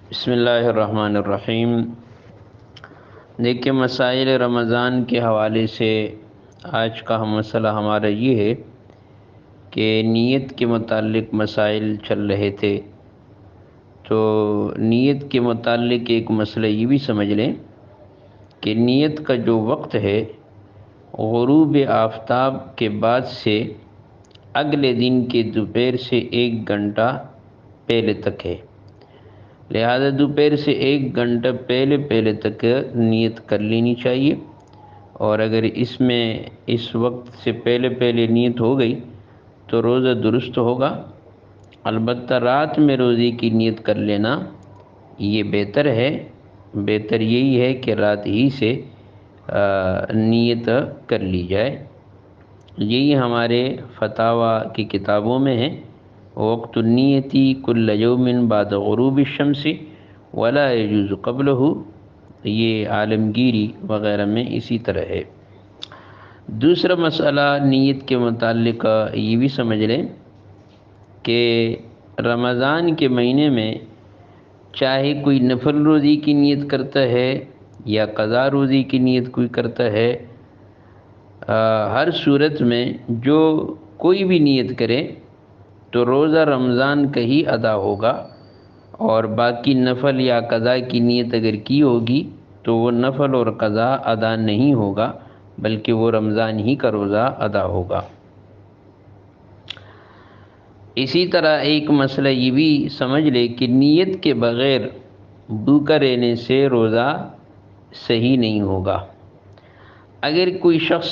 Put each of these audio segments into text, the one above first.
بسم اللہ الرحمن الرحیم۔ دیکھیں، مسائل رمضان کے حوالے سے آج کا مسئلہ ہمارا یہ ہے کہ نیت کے متعلق مسائل چل رہے تھے، تو نیت کے متعلق ایک مسئلہ یہ بھی سمجھ لیں کہ نیت کا جو وقت ہے غروب آفتاب کے بعد سے اگلے دن کے دوپہر سے 1 گھنٹہ پہلے تک ہے، لہذا دوپہر سے 1 گھنٹہ پہلے تک نیت کر لینی چاہیے، اور اگر اس وقت سے پہلے نیت ہو گئی تو روزہ درست ہوگا۔ البتہ رات میں روزے کی نیت کر لینا یہ بہتر ہے، بہتر یہی ہے کہ رات ہی سے نیت کر لی جائے۔ یہی ہمارے فتاوی کی کتابوں میں ہے، وقت النیتی کل یوم بعد غروب الشمس ولا یجوز قبلہ، یہ عالمگیری وغیرہ میں اسی طرح ہے۔ دوسرا مسئلہ نیت کے متعلق یہ بھی سمجھ لیں کہ رمضان کے مہینے میں چاہے کوئی نفل روزی کی نیت کرتا ہے یا قضا روزی کی نیت کوئی کرتا ہے، ہر صورت میں جو کوئی بھی نیت کرے تو روزہ رمضان کا ہی ادا ہوگا، اور باقی نفل یا قضا کی نیت اگر کی ہوگی تو وہ نفل اور قضا ادا نہیں ہوگا، بلکہ وہ رمضان ہی کا روزہ ادا ہوگا۔ اسی طرح ایک مسئلہ یہ بھی سمجھ لے کہ نیت کے بغیر بھوکا رہنے سے روزہ صحیح نہیں ہوگا۔ اگر کوئی شخص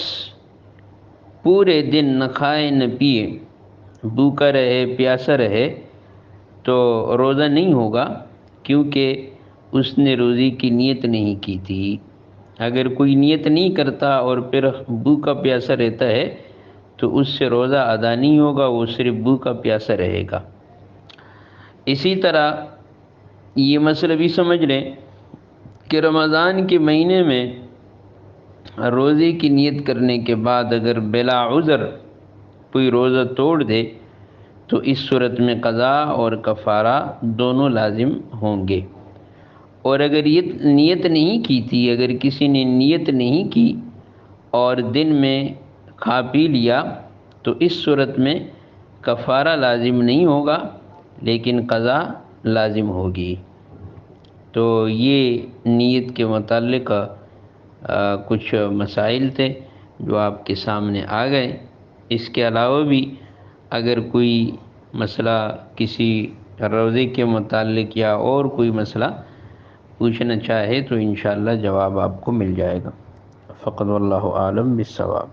پورے دن نہ کھائے نہ پیے، بھوکا رہے پیاسا رہے تو روزہ نہیں ہوگا، کیونکہ اس نے روزے کی نیت نہیں کی تھی۔ اگر کوئی نیت نہیں کرتا اور پھر بھوکا پیاسا رہتا ہے تو اس سے روزہ ادا نہیں ہوگا، وہ صرف بھوکا پیاسا رہے گا۔ اسی طرح یہ مسئلہ بھی سمجھ لیں کہ رمضان کے مہینے میں روزے کی نیت کرنے کے بعد اگر بلا عذر کوئی روزہ توڑ دے تو اس صورت میں قضا اور کفارہ دونوں لازم ہوں گے۔ اور اگر یہ نیت نہیں کی تھی، اگر کسی نے نیت نہیں کی اور دن میں کھا پی لیا تو اس صورت میں کفارہ لازم نہیں ہوگا، لیکن قضا لازم ہوگی۔ تو یہ نیت کے متعلق کچھ مسائل تھے جو آپ کے سامنے آ گئے۔ اس کے علاوہ بھی اگر کوئی مسئلہ کسی روزے کے متعلق یا اور کوئی مسئلہ پوچھنا چاہے تو انشاءاللہ جواب آپ کو مل جائے گا۔ فقط واللہ عالم بالصواب۔